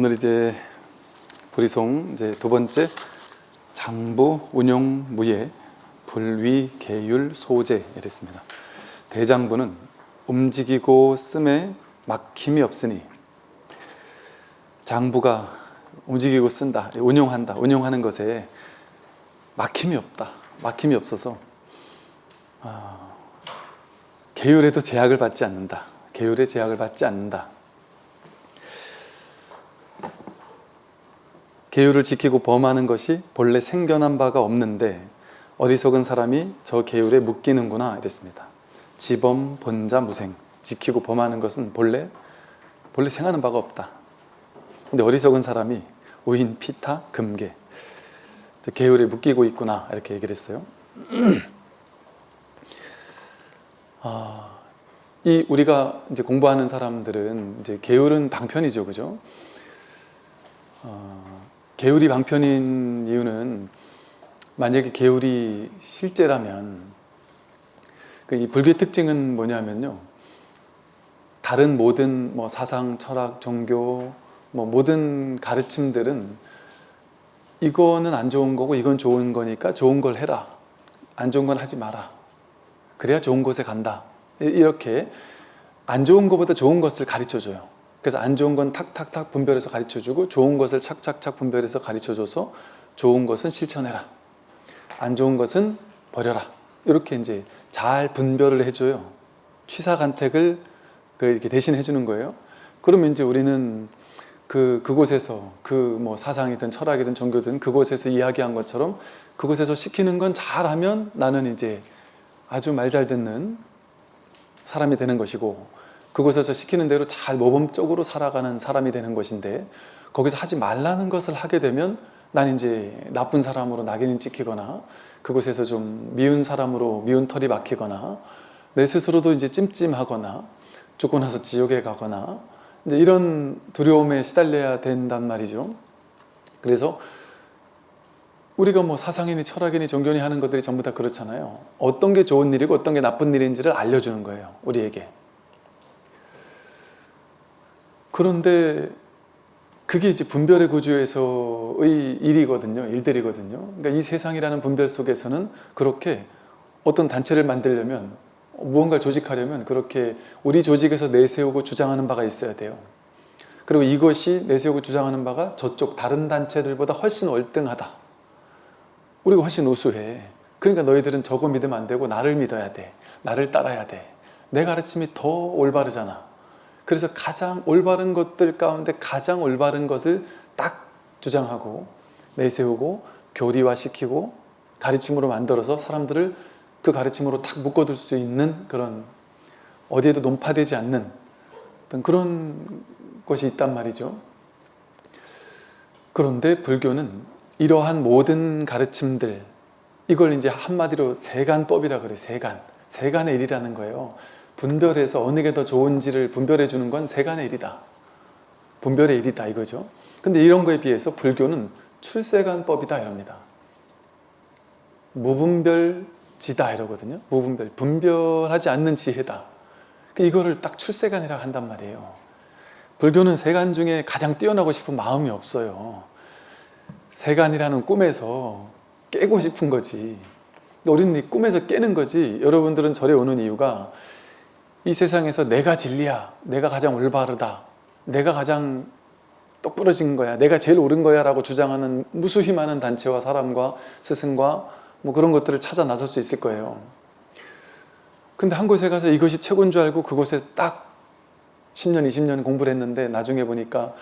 오늘 이제 불이송 이제 두 번째 장부 운용 무예 불위 계율 소재 이랬습니다. 대장부는 움직이고 씀에 막힘이 없으니, 장부가 움직이고 쓴다, 운용한다, 운용하는 것에 막힘이 없다, 막힘이 없어서 계율에도 제약을 받지 않는다, 계율에 제약을 받지 않는다. 계율을 지키고 범하는 것이 본래 생겨난 바가 없는데 어리석은 사람이 저 계율에 묶이는구나 이랬습니다. 지범, 본자, 무생, 지키고 범하는 것은 본래 생하는 바가 없다. 근데 어리석은 사람이 우인, 피타, 금계, 계율에 묶이고 있구나 이렇게 얘기를 했어요. 이 우리가 이제 공부하는 사람들은 이제 계율은 방편이죠, 그죠? 계율이 방편인 이유는, 만약에 계율이 실제라면, 이 불교의 특징은 뭐냐면요, 다른 모든 사상, 철학, 종교, 모든 가르침들은 이거는 안 좋은 거고 이건 좋은 거니까 좋은 걸 해라, 안 좋은 건 하지 마라, 그래야 좋은 곳에 간다, 이렇게 안 좋은 것보다 좋은 것을 가르쳐줘요. 그래서 안 좋은 건 탁탁탁 분별해서 가르쳐주고 좋은 것을 착착착 분별해서 가르쳐줘서 좋은 것은 실천해라, 안 좋은 것은 버려라, 이렇게 이제 잘 분별을 해줘요. 취사간택을 이렇게 대신 해주는 거예요. 그러면 이제 우리는 그곳에서 사상이든 철학이든 종교든 그곳에서 이야기한 것처럼 그곳에서 시키는 건 잘하면 나는 이제 아주 말 잘 듣는 사람이 되는 것이고, 그곳에서 시키는 대로 잘 모범적으로 살아가는 사람이 되는 것인데, 거기서 하지 말라는 것을 하게 되면 난 이제 나쁜 사람으로 낙인이 찍히거나, 그곳에서 좀 미운 사람으로 미운 털이 박히거나, 내 스스로도 이제 찜찜하거나, 죽고 나서 지옥에 가거나, 이제 이런 두려움에 시달려야 된단 말이죠. 그래서 우리가 사상이니 철학이니 종교니 하는 것들이 전부 다 그렇잖아요. 어떤 게 좋은 일이고 어떤 게 나쁜 일인지를 알려주는 거예요, 우리에게. 그런데 그게 이제 분별의 구조에서의 일들이거든요. 그러니까 이 세상이라는 분별 속에서는 그렇게 어떤 단체를 만들려면, 무언가를 조직하려면 그렇게 우리 조직에서 내세우고 주장하는 바가 있어야 돼요. 그리고 이것이 내세우고 주장하는 바가 저쪽 다른 단체들보다 훨씬 월등하다, 우리가 훨씬 우수해, 그러니까 너희들은 저거 믿으면 안 되고 나를 믿어야 돼, 나를 따라야 돼, 내 가르침이 더 올바르잖아. 그래서 가장 올바른 것들 가운데 가장 올바른 것을 딱 주장하고 내세우고 교리화시키고 가르침으로 만들어서 사람들을 그 가르침으로 딱 묶어둘 수 있는 그런, 어디에도 논파되지 않는 어떤 그런 것이 있단 말이죠. 그런데 불교는 이러한 모든 가르침들, 이걸 이제 한마디로 세간법이라 그래. 세간의 일이라는 거예요. 분별해서 어느 게 더 좋은지를 분별해 주는 건 세간의 일이다, 분별의 일이다, 이거죠. 근데 이런 거에 비해서 불교는 출세간법이다 이럽니다. 무분별지다 이러거든요. 무분별, 분별하지 않는 지혜다. 이거를 딱 출세간이라고 한단 말이에요. 불교는 세간 중에 가장 뛰어나고 싶은 마음이 없어요. 세간이라는 꿈에서 깨고 싶은 거지. 우리는 이 꿈에서 깨는 거지. 여러분들은 절에 오는 이유가 이 세상에서 내가 진리야, 내가 가장 올바르다, 내가 가장 똑부러진 거야, 내가 제일 옳은 거야 라고 주장하는 무수히 많은 단체와 사람과 스승과 그런 것들을 찾아 나설 수 있을 거예요. 근데 한 곳에 가서 이것이 최고인 줄 알고 그곳에 딱 10년, 20년 공부를 했는데 나중에 보니까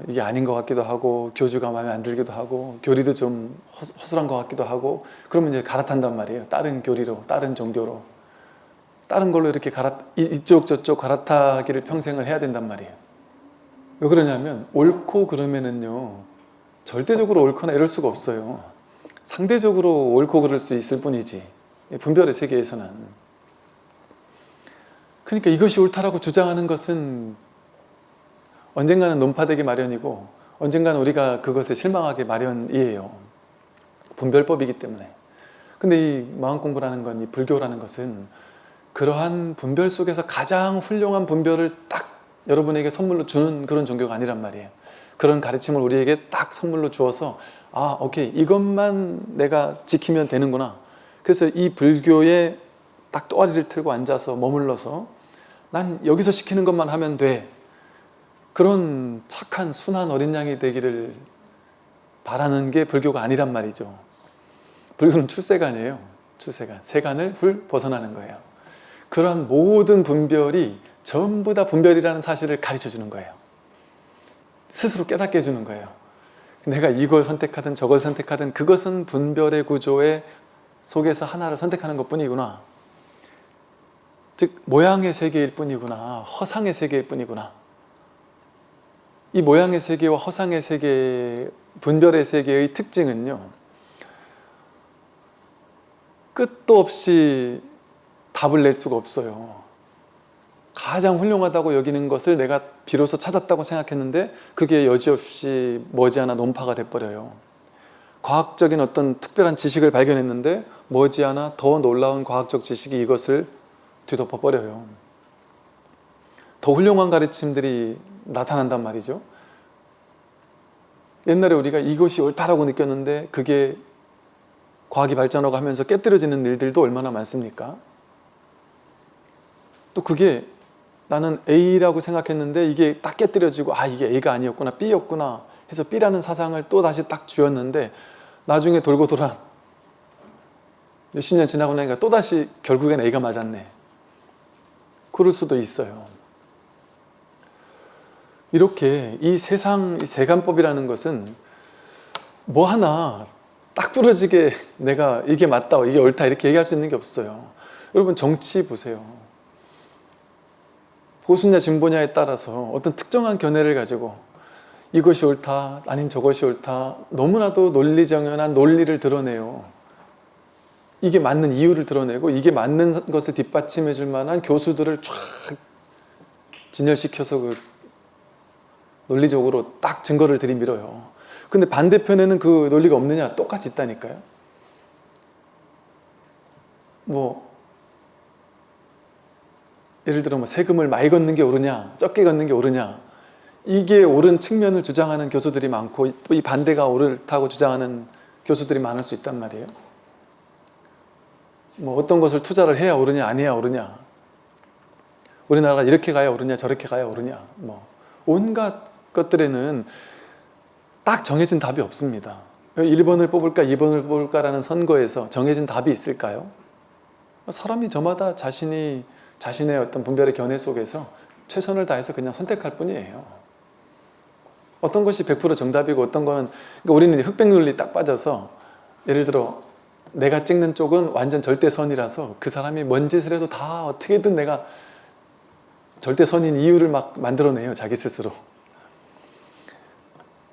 이게 아닌 것 같기도 하고, 교주가 마음에 안 들기도 하고, 교리도 좀 허술한 것 같기도 하고, 그러면 이제 갈아탄단 말이에요. 다른 교리로, 다른 종교로, 다른 걸로 이렇게 이쪽 저쪽 갈아타기를 평생을 해야 된단 말이에요. 왜 그러냐면 옳고 그러면은요, 절대적으로 옳거나 이럴 수가 없어요. 상대적으로 옳고 그럴 수 있을 뿐이지, 분별의 세계에서는. 그러니까 이것이 옳다라고 주장하는 것은 언젠가는 논파되기 마련이고 언젠가는 우리가 그것에 실망하기 마련이에요. 분별법이기 때문에. 근데 이 마음 공부라는 건, 이 불교라는 것은 그러한 분별 속에서 가장 훌륭한 분별을 딱 여러분에게 선물로 주는 그런 종교가 아니란 말이에요. 그런 가르침을 우리에게 딱 선물로 주어서 아, 오케이, 이것만 내가 지키면 되는구나. 그래서 이 불교에 딱 또아리를 틀고 앉아서 머물러서 난 여기서 시키는 것만 하면 돼. 그런 착한 순한 어린 양이 되기를 바라는 게 불교가 아니란 말이죠. 불교는 출세관이에요. 출세관. 세간을 훌 벗어나는 거예요. 그러한 모든 분별이 전부 다 분별이라는 사실을 가르쳐 주는 거예요. 스스로 깨닫게 해주는 거예요. 내가 이걸 선택하든 저걸 선택하든 그것은 분별의 구조의 속에서 하나를 선택하는 것 뿐이구나. 즉 모양의 세계일 뿐이구나. 허상의 세계일 뿐이구나. 이 모양의 세계와 허상의 세계, 분별의 세계의 특징은요, 끝도 없이 답을 낼 수가 없어요. 가장 훌륭하다고 여기는 것을 내가 비로소 찾았다고 생각했는데 그게 여지없이 머지않아 논파가 돼버려요. 과학적인 어떤 특별한 지식을 발견했는데 머지않아 더 놀라운 과학적 지식이 이것을 뒤덮어버려요. 더 훌륭한 가르침들이 나타난단 말이죠. 옛날에 우리가 이것이 옳다라고 느꼈는데 그게 과학이 발전하고 하면서 깨뜨려지는 일들도 얼마나 많습니까? 또 그게 나는 A라고 생각했는데 이게 딱 깨뜨려지고 아, 이게 A가 아니었구나, B였구나 해서 B라는 사상을 또 다시 딱 쥐었는데 나중에 돌고 돌아 몇십 년 지나고 나니까 또다시 결국엔 A가 맞았네. 그럴 수도 있어요. 이렇게 이 세상, 이 세간법이라는 것은 뭐 하나 딱 부러지게 내가 이게 맞다, 이게 옳다 이렇게 얘기할 수 있는 게 없어요. 여러분 정치 보세요. 보수냐 진보냐에 따라서 어떤 특정한 견해를 가지고 이것이 옳다 아니면 저것이 옳다 너무나도 논리정연한 논리를 드러내요. 이게 맞는 이유를 드러내고 이게 맞는 것을 뒷받침해 줄 만한 교수들을 쫙 진열시켜서 그 논리적으로 딱 증거를 들이밀어요. 근데 반대편에는 그 논리가 없느냐? 똑같이 있다니까요. 뭐 예를 들어 뭐 세금을 많이 걷는 게 옳으냐 적게 걷는 게 옳으냐 이게 옳은 측면을 주장하는 교수들이 많고 또 이 반대가 옳다고 주장하는 교수들이 많을 수 있단 말이에요. 뭐 어떤 것을 투자를 해야 옳으냐 안 해야 옳으냐 우리나라가 이렇게 가야 옳으냐 저렇게 가야 옳으냐 뭐 온갖 것들에는 딱 정해진 답이 없습니다. 1번을 뽑을까 2번을 뽑을까라는 선거에서 정해진 답이 있을까요? 사람이 저마다 자신의 어떤 분별의 견해 속에서 최선을 다해서 그냥 선택할 뿐이에요. 어떤 것이 100% 정답이고 어떤 거는 그러니까 우리는 흑백 논리 딱 빠져서 예를 들어 내가 찍는 쪽은 완전 절대선이라서 그 사람이 뭔 짓을 해도 다 어떻게든 내가 절대선인 이유를 막 만들어내요. 자기 스스로.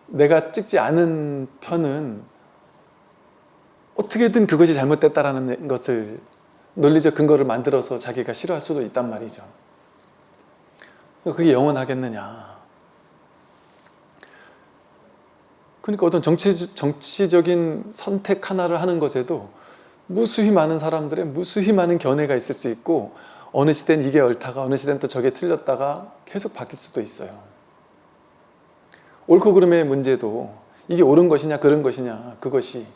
내가 찍지 않은 편은 어떻게든 그것이 잘못됐다라는 것을 논리적 근거를 만들어서 자기가 싫어할 수도 있단 말이죠. 그게 영원하겠느냐. 그러니까 어떤 정치적인 선택 하나를 하는 것에도 무수히 많은 사람들의 무수히 많은 견해가 있을 수 있고 어느 시대는 이게 옳다가 어느 시대는 또 저게 틀렸다가 계속 바뀔 수도 있어요. 옳고 그름의 문제도 이게 옳은 것이냐 그른 것이냐 그것이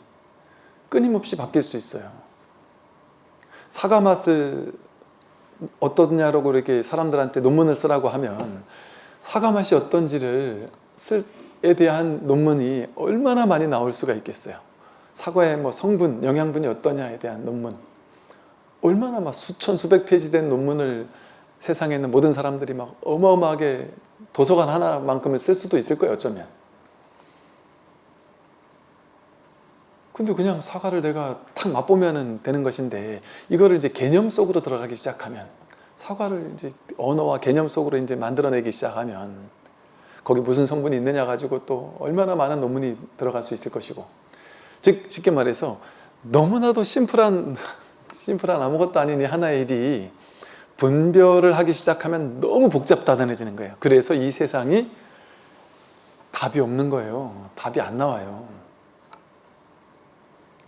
끊임없이 바뀔 수 있어요. 사과 맛을 어떠냐라고 이렇게 사람들한테 논문을 쓰라고 하면 사과 맛이 어떤지를 에 대한 논문이 얼마나 많이 나올 수가 있겠어요. 사과의 뭐 성분, 영양분이 어떠냐에 대한 논문 얼마나 막 수천 수백 페이지 된 논문을 세상에 있는 모든 사람들이 막 어마어마하게 도서관 하나만큼을 쓸 수도 있을 거예요. 어쩌면. 근데 그냥 사과를 내가 탁 맛보면 되는 것인데 이거를 이제 개념 속으로 들어가기 시작하면 사과를 이제 언어와 개념 속으로 이제 만들어내기 시작하면 거기 무슨 성분이 있느냐 가지고 또 얼마나 많은 논문이 들어갈 수 있을 것이고 즉 쉽게 말해서 너무나도 심플한 아무것도 아닌 이 하나의 일이 분별을 하기 시작하면 너무 복잡다단해지는 거예요. 그래서 이 세상이 답이 없는 거예요. 답이 안 나와요.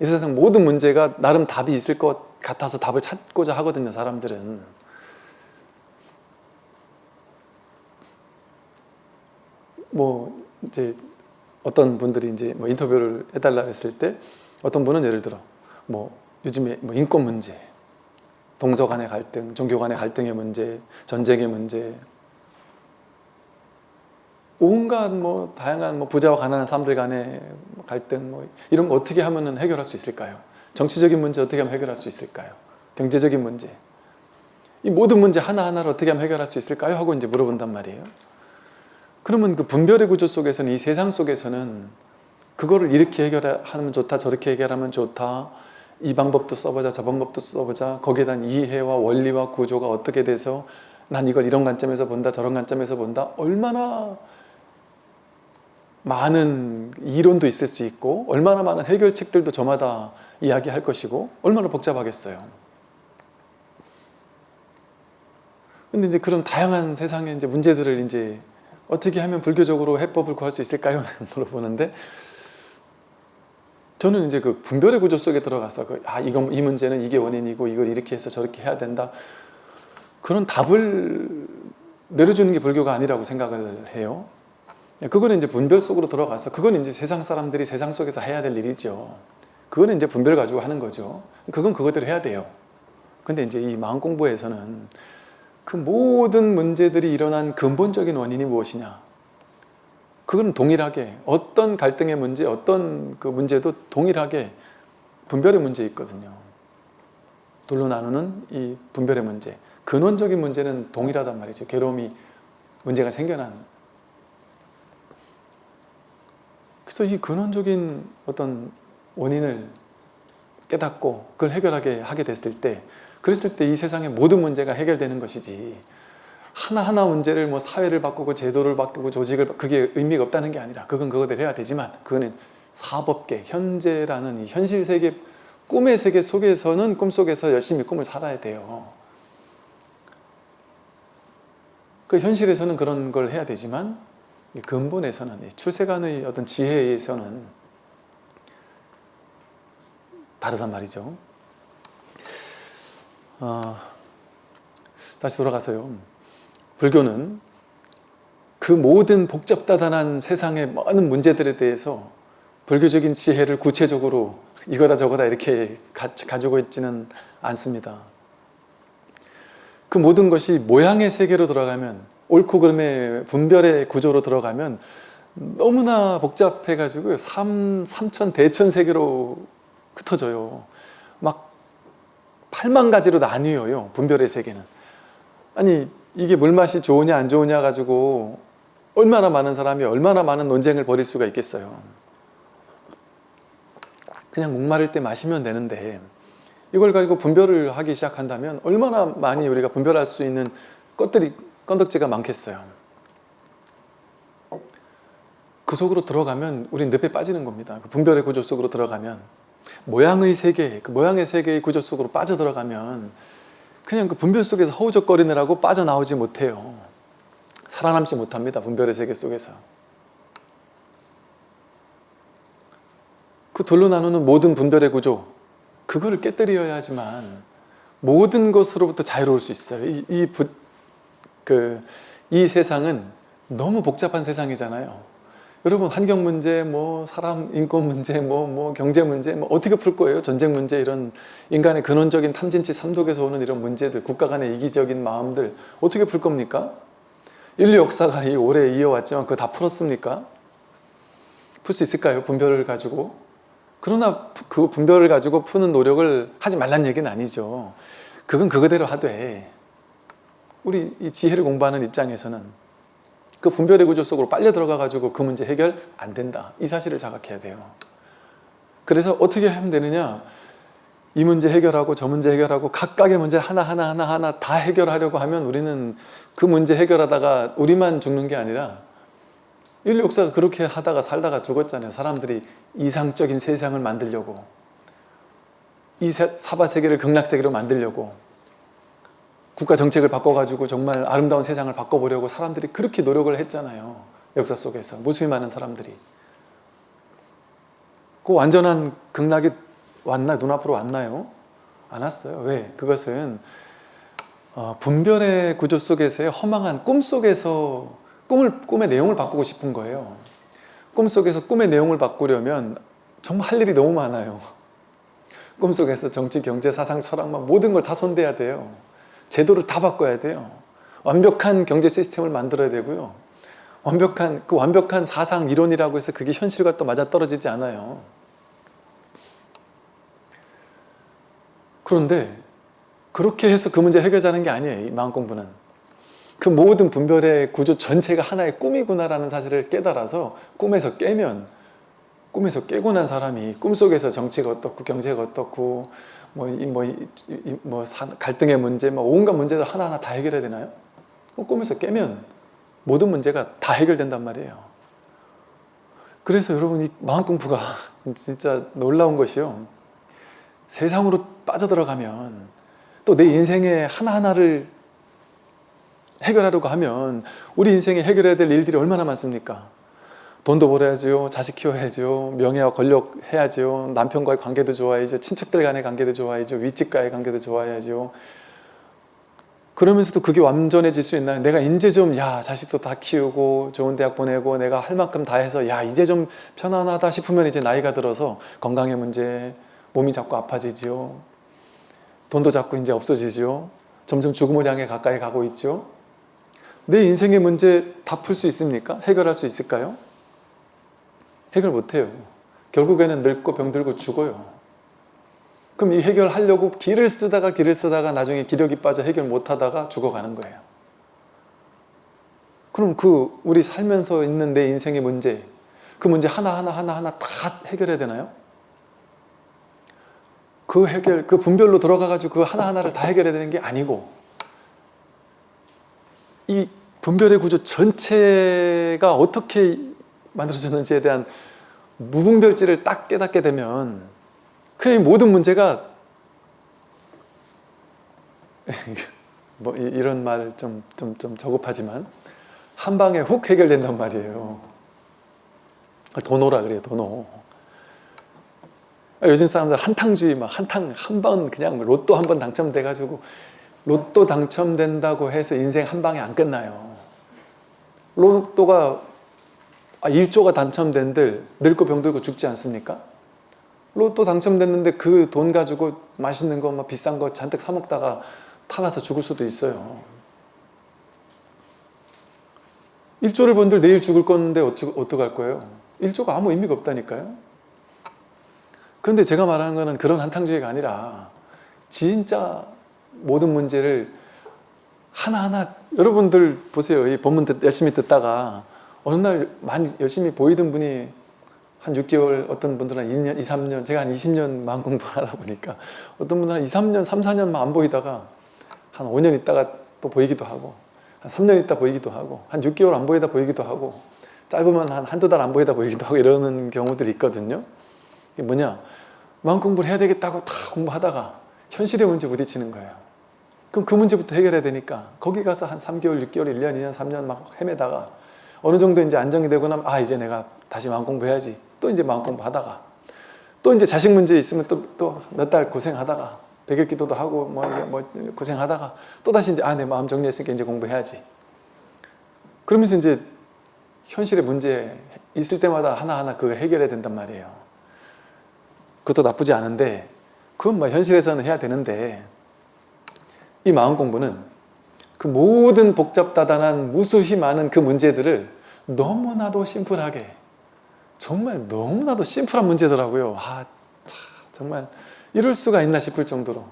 이 세상 모든 문제가 나름 답이 있을 것 같아서 답을 찾고자 하거든요. 사람들은. 뭐 이제 어떤 분들이 이제 뭐 인터뷰를 해달라 했을 때 어떤 분은 예를 들어 뭐 요즘에 뭐 인권 문제, 동서 간의 갈등, 종교 간의 갈등의 문제, 전쟁의 문제, 온갖 뭐 다양한 뭐 부자와 가난한 사람들 간의 갈등 뭐 이런 거 어떻게 하면은 해결할 수 있을까요? 정치적인 문제 어떻게 하면 해결할 수 있을까요? 경제적인 문제, 이 모든 문제 하나하나를 어떻게 하면 해결할 수 있을까요? 하고 이제 물어본단 말이에요. 그러면 그 분별의 구조 속에서는, 이 세상 속에서는 그거를 이렇게 해결하면 좋다, 저렇게 해결하면 좋다, 이 방법도 써보자, 저 방법도 써보자, 거기에 대한 이해와 원리와 구조가 어떻게 돼서 난 이걸 이런 관점에서 본다, 저런 관점에서 본다, 얼마나 많은 이론도 있을 수 있고 얼마나 많은 해결책들도 저마다 이야기할 것이고 얼마나 복잡하겠어요. 근데 이제 그런 다양한 세상의 이제 문제들을 이제 어떻게 하면 불교적으로 해법을 구할 수 있을까요? 물어보는데, 저는 이제 그 분별의 구조 속에 들어가서 이 문제는 이게 원인이고 이걸 이렇게 해서 저렇게 해야 된다, 그런 답을 내려주는 게 불교가 아니라고 생각을 해요. 그거는 이제 분별 속으로 들어가서, 그건 이제 세상 사람들이 세상 속에서 해야 될 일이죠. 그거는 이제 분별 가지고 하는 거죠. 그건 그거대로 해야 돼요. 근데 이제 이 마음 공부에서는 그 모든 문제들이 일어난 근본적인 원인이 무엇이냐, 그건 동일하게 어떤 갈등의 문제, 어떤 그 문제도 동일하게 분별의 문제 있거든요. 둘로 나누는 이 분별의 문제, 근원적인 문제는 동일하단 말이죠. 괴로움이 문제가 생겨난. 그래서 이 근원적인 어떤 원인을 깨닫고 그걸 해결하게 하게 됐을 때, 그랬을 때 이 세상의 모든 문제가 해결되는 것이지, 하나하나 문제를 뭐 사회를 바꾸고 제도를 바꾸고 조직을 그게 의미가 없다는 게 아니라, 그건 그거대로 해야 되지만, 그거는 사법계, 현재라는 이 현실 세계, 꿈의 세계 속에서는 꿈속에서 열심히 꿈을 살아야 돼요. 그 현실에서는 그런 걸 해야 되지만 근본에서는, 출세간의 어떤 지혜에서는 다르단 말이죠. 다시 돌아가서요. 불교는 그 모든 복잡다단한 세상의 많은 문제들에 대해서 불교적인 지혜를 구체적으로 이거다 저거다 이렇게 가지고 있지는 않습니다. 그 모든 것이 모양의 세계로 들어가면, 옳고 그름의 분별의 구조로 들어가면 너무나 복잡해가지고 삼천 대천 세계로 흩어져요. 막 8만 가지로 나뉘어요, 분별의 세계는. 아니, 이게 물맛이 좋으냐 안 좋으냐 가지고 얼마나 많은 사람이 얼마나 많은 논쟁을 벌일 수가 있겠어요. 그냥 목마를 때 마시면 되는데, 이걸 가지고 분별을 하기 시작한다면 얼마나 많이 우리가 분별할 수 있는 건덕지가 많겠어요. 그 속으로 들어가면 우린 늪에 빠지는 겁니다. 그 분별의 구조 속으로 들어가면, 모양의 세계, 그 모양의 세계의 구조 속으로 빠져들어가면 그냥 그 분별 속에서 허우적거리느라고 빠져나오지 못해요. 살아남지 못합니다, 분별의 세계 속에서. 그 둘로 나누는 모든 분별의 구조, 그거를 깨뜨려야지만 모든 것으로부터 자유로울 수 있어요. 이 세상은 너무 복잡한 세상이잖아요. 여러분, 환경 문제, 뭐 사람 인권 문제, 뭐 경제 문제, 뭐 어떻게 풀 거예요? 전쟁 문제, 이런 인간의 근원적인 탐진치 삼독에서 오는 이런 문제들, 국가 간의 이기적인 마음들 어떻게 풀 겁니까? 인류 역사가 오래 이어왔지만 그거 다 풀었습니까? 풀 수 있을까요? 분별을 가지고. 그러나 그 분별을 가지고 푸는 노력을 하지 말란 얘기는 아니죠. 그건 그거대로 하되, 우리 이 지혜를 공부하는 입장에서는 그 분별의 구조 속으로 빨려 들어가 가지고 그 문제 해결 안 된다, 이 사실을 자각해야 돼요. 그래서 어떻게 하면 되느냐, 이 문제 해결하고 저 문제 해결하고 각각의 문제를 하나하나 다 해결하려고 하면 우리는 그 문제 해결하다가 우리만 죽는 게 아니라 인류 역사가 그렇게 하다가 살다가 죽었잖아요. 사람들이 이상적인 세상을 만들려고, 이 사바세계를 극락세계로 만들려고, 국가 정책을 바꿔가지고 정말 아름다운 세상을 바꿔보려고 사람들이 그렇게 노력을 했잖아요. 역사 속에서 무수히 많은 사람들이. 그 완전한 극락이 왔나? 눈앞으로 왔나요? 안 왔어요. 왜? 그것은 분별의 구조 속에서의 허망한 꿈 속에서 꿈의 내용을 바꾸고 싶은 거예요. 꿈속에서 꿈의 내용을 바꾸려면 정말 할 일이 너무 많아요. 꿈속에서 정치, 경제, 사상, 철학만 모든 걸 다 손대야 돼요. 제도를 다 바꿔야 돼요. 완벽한 경제 시스템을 만들어야 되고요. 완벽한 사상 이론이라고 해서 그게 현실과 또 맞아떨어지지 않아요. 그런데 그렇게 해서 그 문제 해결하는 게 아니에요. 이 마음 공부는. 그 모든 분별의 구조 전체가 하나의 꿈이구나라는 사실을 깨달아서 꿈에서 깨고 난 사람이 꿈속에서 정치가 어떻고 경제가 어떻고 갈등의 문제, 온갖 문제들 하나하나 다 해결해야 되나요? 꿈에서 깨면 모든 문제가 다 해결된단 말이에요. 그래서 여러분, 이 마음 공부가 진짜 놀라운 것이요. 세상으로 빠져들어가면 또 내 인생의 하나하나를 해결하려고 하면 우리 인생에 해결해야 될 일들이 얼마나 많습니까? 돈도 벌어야죠. 자식 키워야죠. 명예와 권력 해야죠. 남편과의 관계도 좋아야죠. 친척들 간의 관계도 좋아야죠. 윗집과의 관계도 좋아야죠. 그러면서도 그게 완전해질 수 있나요? 내가 이제 좀 자식도 다 키우고 좋은 대학 보내고 내가 할 만큼 다 해서 이제 좀 편안하다 싶으면 이제 나이가 들어서 건강의 문제, 몸이 자꾸 아파지죠. 돈도 자꾸 이제 없어지죠. 점점 죽음을 향해 가까이 가고 있죠. 내 인생의 문제 다 풀 수 있습니까? 해결할 수 있을까요? 해결 못해요. 결국에는 늙고 병들고 죽어요. 그럼 이 해결하려고 길을 쓰다가 나중에 기력이 빠져 해결 못하다가 죽어가는 거예요. 그럼 우리 살면서 있는 내 인생의 문제, 그 문제 하나하나 다 해결해야 되나요? 그 분별로 들어가가지고 그 하나하나를 다 해결해야 되는 게 아니고, 이 분별의 구조 전체가 어떻게 만들어졌는지에 대한 무분별지를 딱 깨닫게 되면 그냥 모든 문제가 이런 말 좀 저급하지만 한 방에 훅 해결된단 말이에요. 도노라 그래요, 도노. 요즘 사람들 한탕주의, 한 번 그냥 로또 한 번 당첨돼가지고 로또 당첨된다고 해서 인생 한 방에 안 끝나요. 로또가 1조가 당첨된들 늙고 병들고 죽지 않습니까? 로또 당첨됐는데 그 돈 가지고 맛있는 거 비싼 거 잔뜩 사 먹다가 타나서 죽을 수도 있어요. 1조를 번들 내일 죽을 건데 어떡할 거예요? 1조가 아무 의미가 없다니까요. 그런데 제가 말하는 거는 그런 한탕주의가 아니라 진짜 모든 문제를 하나하나, 여러분들 보세요. 이 본문 열심히 듣다가 어느 날 많이 열심히 보이던 분이 한 6개월, 어떤 분들은 2년, 2, 3년, 제가 한 20년 마음 공부를 하다 보니까 어떤 분들은 2, 3년, 3, 4년만 안 보이다가 한 5년 있다가 또 보이기도 하고, 한 3년 있다 보이기도 하고, 한 6개월 안 보이다 보이기도 하고, 짧으면 한두 달 안 보이다 보이기도 하고 이러는 경우들이 있거든요. 이게 뭐냐? 마음 공부를 해야 되겠다고 다 공부하다가 현실의 문제 부딪히는 거예요. 그럼 그 문제부터 해결해야 되니까 거기 가서 한 3개월, 6개월, 1년, 2년, 3년 막 헤매다가 어느 정도 이제 안정이 되고 나면 이제 내가 다시 마음 공부해야지. 또 이제 마음 공부하다가 또 이제 자식 문제 있으면 또 몇 달 고생하다가 백일 기도도 하고 고생하다가 또 다시 이제 내 마음 정리했으니까 이제 공부해야지. 그러면서 이제 현실의 문제 있을 때마다 하나하나 그거 해결해야 된단 말이에요. 그것도 나쁘지 않은데 그건 현실에서는 해야 되는데, 이 마음 공부는 그 모든 복잡다단한 무수히 많은 그 문제들을 너무나도 심플하게, 정말 너무나도 심플한 문제더라고요. 정말 이럴 수가 있나 싶을 정도로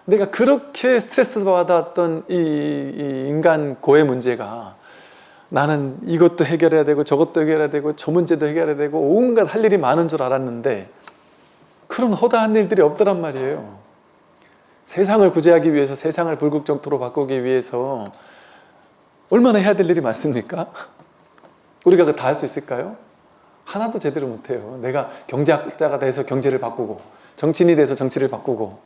내가 그렇게 스트레스 받았던 이 인간 고의 문제가, 나는 이것도 해결해야 되고 저것도 해결해야 되고 저 문제도 해결해야 되고 온갖 할 일이 많은 줄 알았는데 그런 허다한 일들이 없더란 말이에요. 세상을 구제하기 위해서, 세상을 불국정토로 바꾸기 위해서 얼마나 해야 될 일이 많습니까? 우리가 그거 다 할 수 있을까요? 하나도 제대로 못해요. 내가 경제학자가 돼서 경제를 바꾸고, 정치인이 돼서 정치를 바꾸고,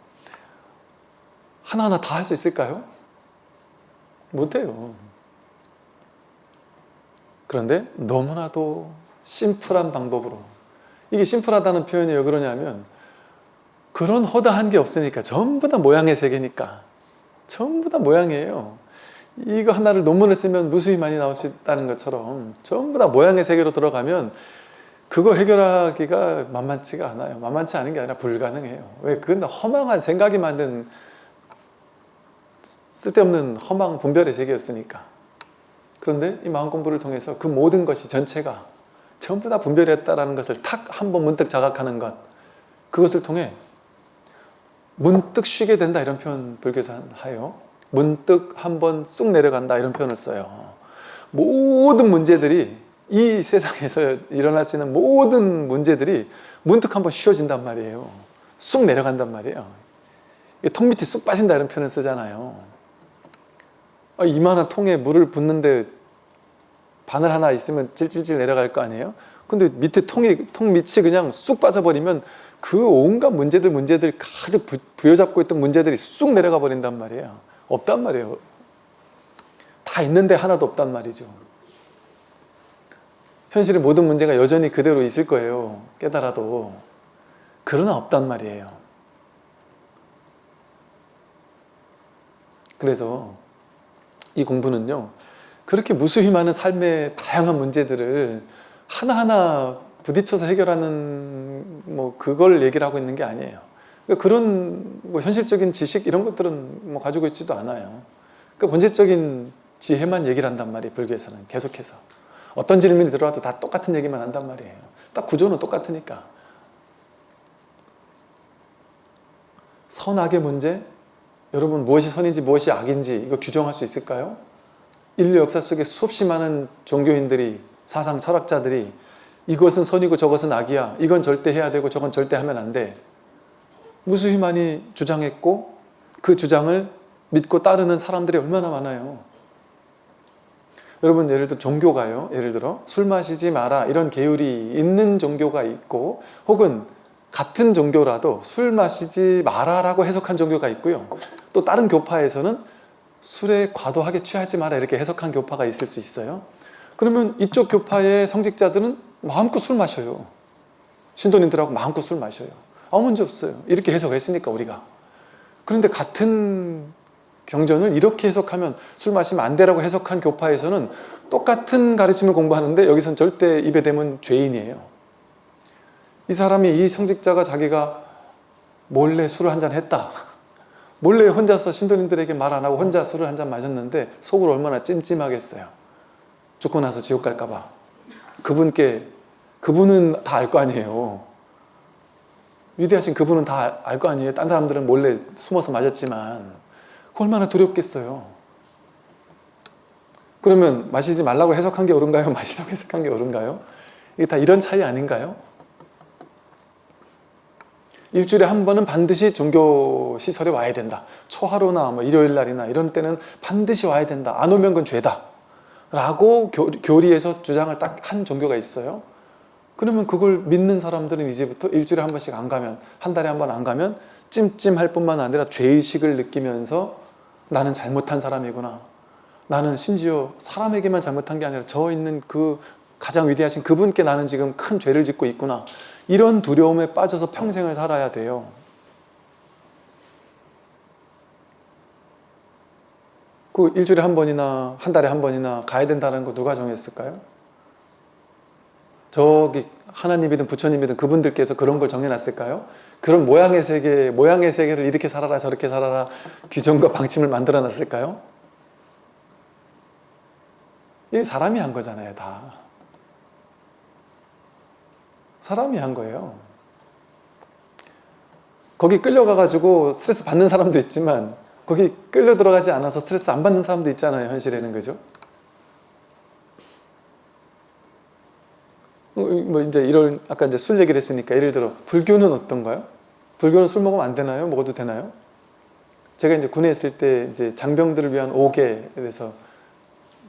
하나하나 다 할 수 있을까요? 못해요. 그런데 너무나도 심플한 방법으로, 이게 심플하다는 표현이 왜 그러냐면 그런 허다한 게 없으니까, 전부 다 모양의 세계니까. 전부 다 모양이에요. 이거 하나를 논문을 쓰면 무수히 많이 나올 수 있다는 것처럼 전부 다 모양의 세계로 들어가면 그거 해결하기가 만만치가 않아요. 만만치 않은 게 아니라 불가능해요. 왜? 그건 허망한 생각이 만든 쓸데없는 허망 분별의 세계였으니까. 그런데 이 마음 공부를 통해서 그 모든 것이 전체가 전부 다 분별이었다라는 것을 탁 한번 문득 자각하는 것, 그것을 통해 문득 쉬게 된다 이런 표현 불교에서 하요. 문득 한번 쑥 내려간다 이런 표현을 써요. 모든 문제들이 이 세상에서 일어날 수 있는 모든 문제들이 문득 한번 쉬어진단 말이에요. 쑥 내려간단 말이에요. 통 밑이 쑥 빠진다 이런 표현을 쓰잖아요. 이만한 통에 물을 붓는데 바늘 하나 있으면 찔찔찔 내려갈 거 아니에요? 근데 밑에 통 밑이 그냥 쑥 빠져버리면 그 온갖 문제들 가득 부여잡고 있던 문제들이 쑥 내려가 버린단 말이에요. 없단 말이에요. 다 있는데 하나도 없단 말이죠. 현실의 모든 문제가 여전히 그대로 있을 거예요. 깨달아도. 그러나 없단 말이에요. 그래서 이 공부는요, 그렇게 무수히 많은 삶의 다양한 문제들을 하나하나 부딪혀서 해결하는 그걸 얘기를 하고 있는 게 아니에요. 그런 현실적인 지식 이런 것들은 가지고 있지도 않아요. 본질적인 지혜만 얘기를 한단 말이에요. 불교에서는 계속해서 어떤 질문이 들어와도 다 똑같은 얘기만 한단 말이에요. 딱 구조는 똑같으니까. 선악의 문제, 여러분 무엇이 선인지 무엇이 악인지 이거 규정할 수 있을까요? 인류 역사 속에 수없이 많은 종교인들이, 사상 철학자들이 이것은 선이고 저것은 악이야, 이건 절대 해야 되고 저건 절대 하면 안 돼, 무수히 많이 주장했고 그 주장을 믿고 따르는 사람들이 얼마나 많아요. 여러분 예를 들어 종교가요, 예를 들어 술 마시지 마라 이런 계율이 있는 종교가 있고, 혹은 같은 종교라도 술 마시지 마라라고 해석한 종교가 있고요, 또 다른 교파에서는 술에 과도하게 취하지 마라 이렇게 해석한 교파가 있을 수 있어요. 그러면 이쪽 교파의 성직자들은 마음껏 술 마셔요. 신도님들하고 마음껏 술 마셔요. 아무 문제 없어요. 이렇게 해석했으니까 우리가. 그런데 같은 경전을 이렇게 해석하면 술 마시면 안 되라고 해석한 교파에서는 똑같은 가르침을 공부하는데 여기선 절대 입에 대면 죄인이에요. 이 사람이, 이 성직자가 자기가 몰래 술을 한잔 했다, 몰래 혼자서 신도님들에게 말 안 하고 혼자 술을 한잔 마셨는데 속으로 얼마나 찜찜하겠어요. 죽고 나서 지옥 갈까 봐. 그분은 다 알 거 아니에요. 위대하신 그분은 다 알 거 아니에요. 딴 사람들은 몰래 숨어서 마셨지만 얼마나 두렵겠어요. 그러면 마시지 말라고 해석한 게 옳은가요? 마시라고 해석한 게 옳은가요? 이게 다 이런 차이 아닌가요? 일주일에 한 번은 반드시 종교 시설에 와야 된다. 초하루나 일요일 날이나 이런 때는 반드시 와야 된다. 안 오면 그건 죄다 라고 교리에서 주장을 딱 한 종교가 있어요. 그러면 그걸 믿는 사람들은 이제부터 일주일에 한 번씩 안 가면, 한 달에 한 번 안 가면 찜찜할 뿐만 아니라 죄의식을 느끼면서 나는 잘못한 사람이구나, 나는 심지어 사람에게만 잘못한 게 아니라 저 있는 그 가장 위대하신 그분께 나는 지금 큰 죄를 짓고 있구나, 이런 두려움에 빠져서 평생을 살아야 돼요. 그 일주일에 한 번이나 한 달에 한 번이나 가야 된다는 거 누가 정했을까요? 저기 하나님이든 부처님이든 그분들께서 그런 걸 정해놨을까요? 그런 모양의 세계를 이렇게 살아라 저렇게 살아라 규정과 방침을 만들어 놨을까요? 이게 사람이 한 거잖아요. 다 사람이 한 거예요. 거기 끌려가가지고 스트레스 받는 사람도 있지만 거기 끌려 들어가지 않아서 스트레스 안 받는 사람도 있잖아요. 현실에는. 그죠? 아까 이제 술 얘기를 했으니까 예를 들어 불교는 어떤가요? 불교는 술 먹으면 안 되나요? 먹어도 되나요? 제가 이제 군에 있을 때 이제 장병들을 위한 5개에 대해서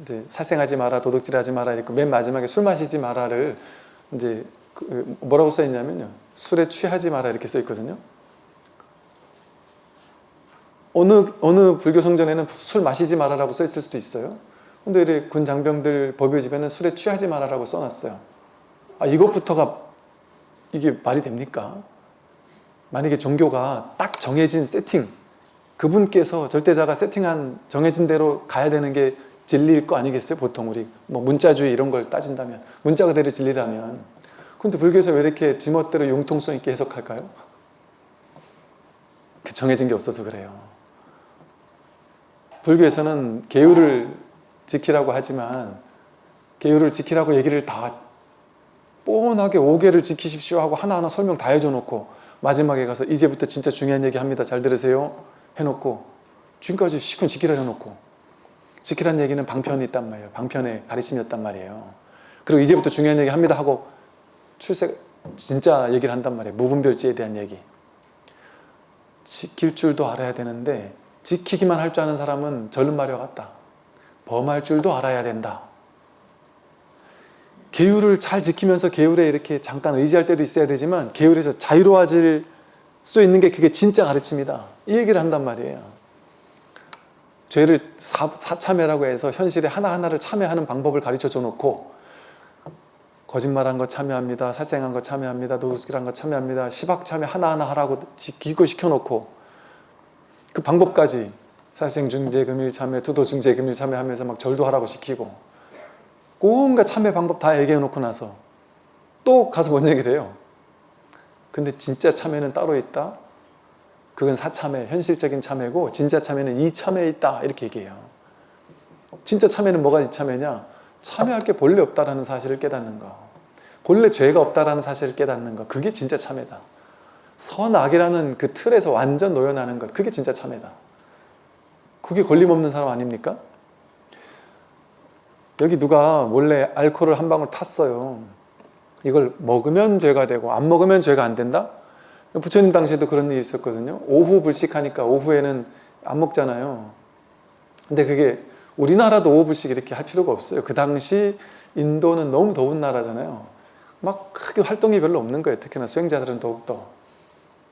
이제 살생하지 마라, 도둑질하지 마라 이렇게 맨 마지막에 술 마시지 마라를 이제 뭐라고 써 있냐면요, 술에 취하지 마라 이렇게 써 있거든요. 어느 불교 성전에는 술 마시지 마라라고 써 있을 수도 있어요. 근데 이렇게 군 장병들 법요집에는 술에 취하지 마라라고 써놨어요. 이것부터가 이게 말이 됩니까? 만약에 종교가 딱 정해진 세팅, 그분께서 절대자가 세팅한 정해진 대로 가야 되는 게 진리일 거 아니겠어요? 보통 우리 문자주의 이런 걸 따진다면, 문자 그대로 진리라면 근데 불교에서 왜 이렇게 지멋대로 융통성 있게 해석할까요? 그 정해진 게 없어서 그래요. 불교에서는 계율을 지키라고 하지만 계율을 지키라고 얘기를 다 뻔하게 5개를 지키십시오 하고 하나하나 설명 다 해줘 놓고 마지막에 가서 이제부터 진짜 중요한 얘기 합니다. 잘 들으세요. 해놓고 지금까지 시큰 지키라 해놓고 지키라는 얘기는 방편이 있단 말이에요. 방편의 가르침이었단 말이에요. 그리고 이제부터 중요한 얘기 합니다 하고 진짜 얘기를 한단 말이에요. 무분별지에 대한 얘기. 지킬 줄도 알아야 되는데 지키기만 할 줄 아는 사람은 절름 마려 같다. 범할 줄도 알아야 된다. 계율을 잘 지키면서 계율에 이렇게 잠깐 의지할 때도 있어야 되지만 계율에서 자유로워질 수 있는 게 그게 진짜 가르침이다. 이 얘기를 한단 말이에요. 죄를 사참회라고 해서 현실에 하나하나를 참회하는 방법을 가르쳐줘 놓고 거짓말한 거 참회합니다. 살생한 거 참회합니다. 노숙질한 거 참회합니다. 시박 참회 하나하나 하라고 기고시켜놓고 그 방법까지 살생 중재 금일 참회, 투도 중재 금일 참회 하면서 막 절도 하라고 시키고 온갖 참회 방법 다 얘기해 놓고 나서 또 가서 뭔 얘기를 해요. 근데 진짜 참회는 따로 있다. 그건 사참회, 현실적인 참회고 진짜 참회는 이 참회에 있다. 이렇게 얘기해요. 진짜 참회는 뭐가 이 참회냐? 참회할 게 본래 없다라는 사실을 깨닫는 거. 본래 죄가 없다라는 사실을 깨닫는 거. 그게 진짜 참회다. 선악이라는 그 틀에서 완전 놓여나는 것. 그게 진짜 참회다. 그게 걸림없는 사람 아닙니까? 여기 누가 몰래 알코올을 한 방울 탔어요. 이걸 먹으면 죄가 되고 안 먹으면 죄가 안 된다? 부처님 당시에도 그런 일이 있었거든요. 오후 불식하니까 오후에는 안 먹잖아요. 근데 그게 우리나라도 오후 불식 이렇게 할 필요가 없어요. 그 당시 인도는 너무 더운 나라잖아요. 막 크게 활동이 별로 없는 거예요. 특히나 수행자들은 더욱더.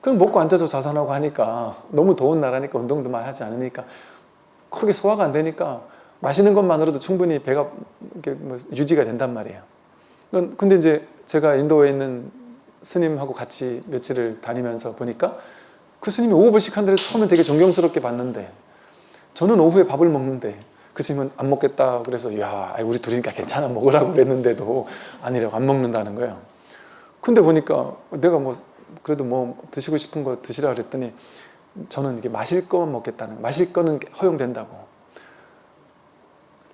그럼 먹고 앉아서 자산하고 하니까 너무 더운 나라니까 운동도 많이 하지 않으니까 크게 소화가 안 되니까 마시는 것만으로도 충분히 배가 유지가 된단 말이에요. 근데 이제 제가 인도에 있는 스님하고 같이 며칠을 다니면서 보니까 그 스님이 오후 불식한다고 해서 처음엔 되게 존경스럽게 봤는데 저는 오후에 밥을 먹는데 그 스님은 안 먹겠다 그래서 야 우리 둘이니까 괜찮아 먹으라고 그랬는데도 아니라고 안 먹는다는 거예요. 근데 보니까 내가 뭐 그래도 뭐 드시고 싶은 거 드시라 그랬더니 저는 이게 마실 거만 먹겠다는 거예요. 마실 거는 허용된다고.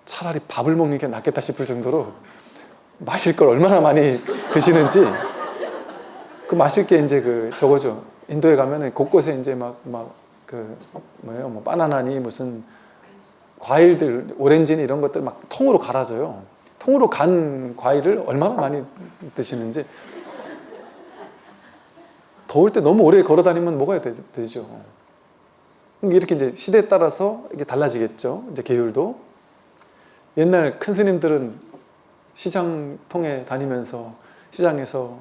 차라리 밥을 먹는 게 낫겠다 싶을 정도로 마실 걸 얼마나 많이 드시는지 그 마실 게 이제 그 저거죠. 인도에 가면은 곳곳에 이제 뭐 바나나니 무슨 과일들, 오렌지니 이런 것들 막 통으로 갈아줘요. 통으로 간 과일을 얼마나 많이 드시는지. 더울 때 너무 오래 걸어 다니면 먹어야 되죠. 이렇게 이제 시대에 따라서 이게 달라지겠죠. 이제 계율도. 옛날 큰 스님들은 시장 통에 다니면서 시장에서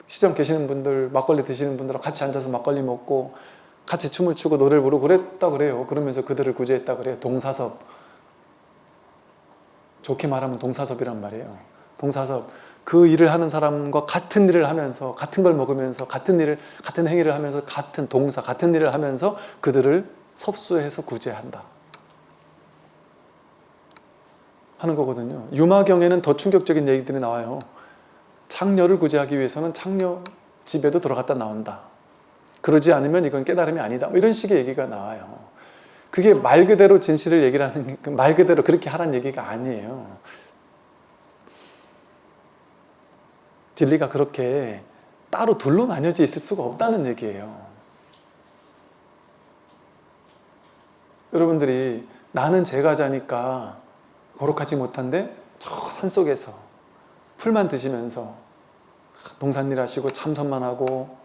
시장 계시는 분들, 막걸리 드시는 분들하고 같이 앉아서 막걸리 먹고 같이 춤을 추고 노래를 부르고 그랬다 그래요. 그러면서 그들을 구제했다 그래요. 동사섭. 좋게 말하면 동사섭이란 말이에요. 동사섭. 그 일을 하는 사람과 같은 일을 하면서 같은 걸 먹으면서 같은 행위를 하면서 같은 동사, 같은 일을 하면서 그들을 섭수해서 구제한다. 하는 거거든요. 유마경에는 더 충격적인 얘기들이 나와요. 창녀를 구제하기 위해서는 창녀 집에도 들어갔다 나온다. 그러지 않으면 이건 깨달음이 아니다. 뭐 이런 식의 얘기가 나와요. 그게 말 그대로 진실을 얘기를 하는, 말 그대로 그렇게 하라는 얘기가 아니에요. 진리가 그렇게 따로 둘로 나뉘어져 있을 수가 없다는 얘기예요. 여러분들이 나는 제가자니까 거룩하지 못한데 저 산속에서 풀만 드시면서 농산일 하시고 참선만 하고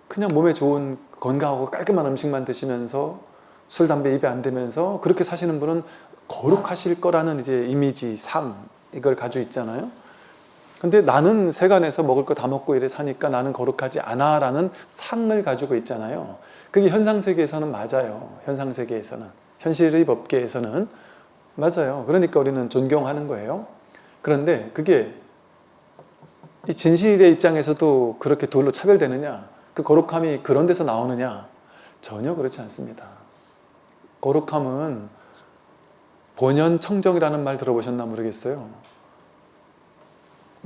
그냥 몸에 좋은 건강하고 깔끔한 음식만 드시면서 술, 담배 입에 안 대면서 그렇게 사시는 분은 거룩하실 거라는 이제 이미지, 상 이걸 가지고 있잖아요. 근데 나는 세간에서 먹을 거 다 먹고 이래 사니까 나는 거룩하지 않아 라는 상을 가지고 있잖아요. 그게 현상세계에서는 맞아요. 현상세계에서는. 현실의 법계에서는 맞아요. 그러니까 우리는 존경하는 거예요. 그런데 그게 이 진실의 입장에서도 그렇게 둘로 차별되느냐? 그 거룩함이 그런 데서 나오느냐? 전혀 그렇지 않습니다. 거룩함은 본연청정이라는 말 들어보셨나 모르겠어요.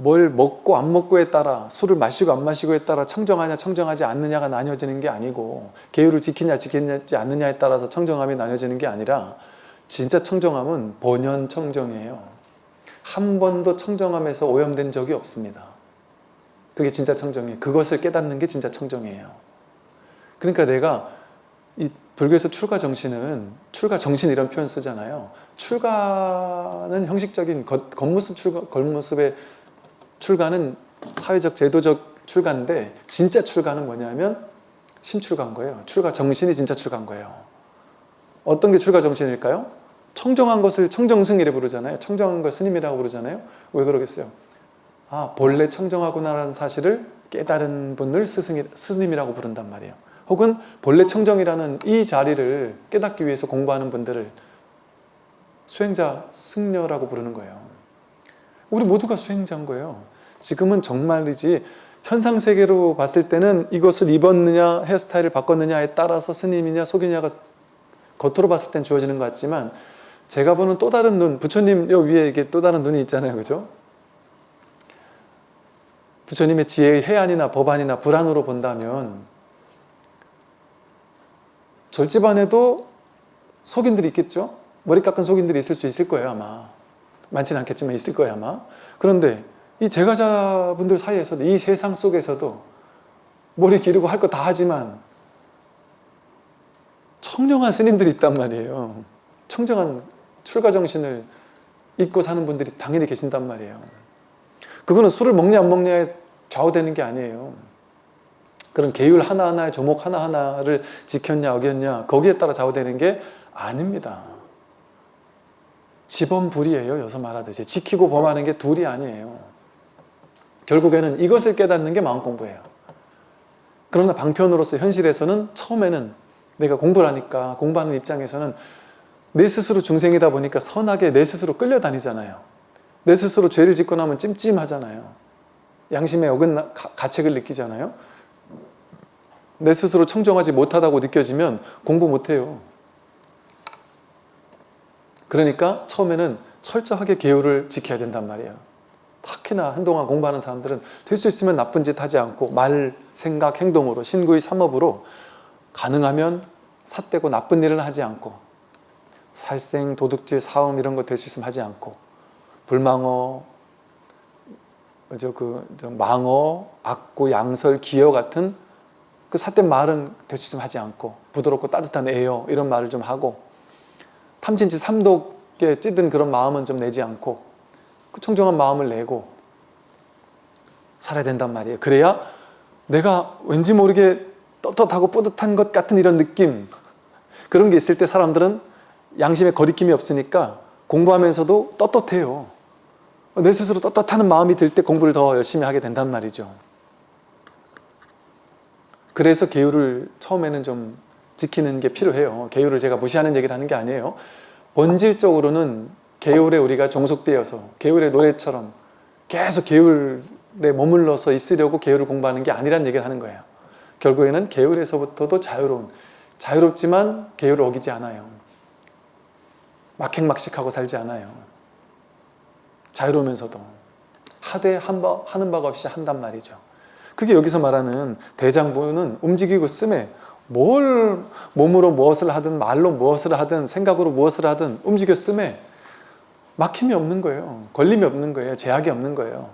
뭘 먹고 안 먹고에 따라, 술을 마시고 안 마시고에 따라 청정하냐 청정하지 않느냐가 나뉘어지는 게 아니고, 계율을 지키냐 지키지 않느냐에 따라서 청정함이 나뉘어지는 게 아니라, 진짜 청정함은 본연 청정이에요. 한 번도 청정함에서 오염된 적이 없습니다. 그게 진짜 청정이에요. 그것을 깨닫는 게 진짜 청정이에요. 그러니까 내가 이 불교에서 출가 정신은, 출가 정신 이런 표현 쓰잖아요. 출가는 형식적인 겉모습 출가, 겉모습의 출가는 사회적 제도적 출가인데, 진짜 출가는 뭐냐면 심출가인 거예요. 출가 정신이 진짜 출가인 거예요. 어떤 게 출가 정신일까요? 청정한 것을 청정승이라고 부르잖아요. 청정한 걸 스님이라고 부르잖아요. 왜 그러겠어요? 아, 본래 청정하구나라는 사실을 깨달은 분을 스님이라고 부른단 말이에요. 혹은 본래 청정이라는 이 자리를 깨닫기 위해서 공부하는 분들을 수행자, 승려라고 부르는 거예요. 우리 모두가 수행자인 거예요. 지금은 정말이지, 현상세계로 봤을 때는 이것을 입었느냐 헤어스타일을 바꿨느냐에 따라서 스님이냐 속이냐가 겉으로 봤을 땐 주어지는 것 같지만, 제가 보는 또 다른 눈, 부처님 요 위에 이게 또 다른 눈이 있잖아요. 그죠? 부처님의 지혜의 해안이나 법안이나 불안으로 본다면, 절집안에도 속인들이 있겠죠? 머리 깎은 속인들이 있을 수 있을 거예요, 아마. 많지는 않겠지만 있을 거예요, 아마. 그런데 이 제가자분들 사이에서도, 이 세상 속에서도 머리 기르고 할 거 다 하지만 청정한 스님들이 있단 말이에요. 청정한 출가 정신을 잊고 사는 분들이 당연히 계신단 말이에요. 그거는 술을 먹냐 안 먹냐에 좌우되는 게 아니에요. 그런 계율 하나하나의 조목 하나하나를 지켰냐 어겼냐 거기에 따라 좌우되는 게 아닙니다. 지범불이에요. 여기서 말하듯이 지키고 범하는 게 둘이 아니에요. 결국에는 이것을 깨닫는 게 마음 공부예요. 그러나 방편으로서 현실에서는 처음에는 내가 공부를 하니까, 공부하는 입장에서는 내 스스로 중생이다 보니까 선하게 내 스스로 끌려다니잖아요. 내 스스로 죄를 짓고 나면 찜찜하잖아요. 양심에 어긋나 가책을 느끼잖아요. 내 스스로 청정하지 못하다고 느껴지면 공부 못해요. 그러니까 처음에는 철저하게 계율을 지켜야 된단 말이에요. 특히나 한동안 공부하는 사람들은 될 수 있으면 나쁜 짓 하지 않고, 말, 생각, 행동으로, 신구의 삼업으로 가능하면 삿되고 나쁜 일을 하지 않고, 살생, 도둑질, 사음 이런 거 될 수 있으면 하지 않고, 불망어, 망어, 악구, 양설, 기여 같은 그 삿된 말은 될 수 있으면 하지 않고, 부드럽고 따뜻한 애여 이런 말을 좀 하고, 탐진치 삼독에 찌든 그런 마음은 좀 내지 않고, 그 청정한 마음을 내고 살아야 된단 말이에요. 그래야 내가 왠지 모르게 떳떳하고 뿌듯한 것 같은 이런 느낌, 그런 게 있을 때 사람들은 양심에 거리낌이 없으니까 공부하면서도 떳떳해요. 내 스스로 떳떳하는 마음이 들 때 공부를 더 열심히 하게 된단 말이죠. 그래서 계율을 처음에는 좀 지키는 게 필요해요. 계율을 제가 무시하는 얘기를 하는 게 아니에요. 본질적으로는 계율에 우리가 종속되어서 계율의 노래처럼 계속 계율에 머물러서 있으려고 계율을 공부하는 게 아니란 얘기를 하는 거예요. 결국에는 계율에서부터도 자유롭지만 계율을 어기지 않아요. 막행막식하고 살지 않아요. 자유로우면서도 하되 하는 바가 없이 한단 말이죠. 그게 여기서 말하는 대장부는 움직이고 씀에, 뭘 몸으로 무엇을 하든 말로 무엇을 하든 생각으로 무엇을 하든 움직여 씀에 막힘이 없는 거예요. 걸림이 없는 거예요. 제약이 없는 거예요.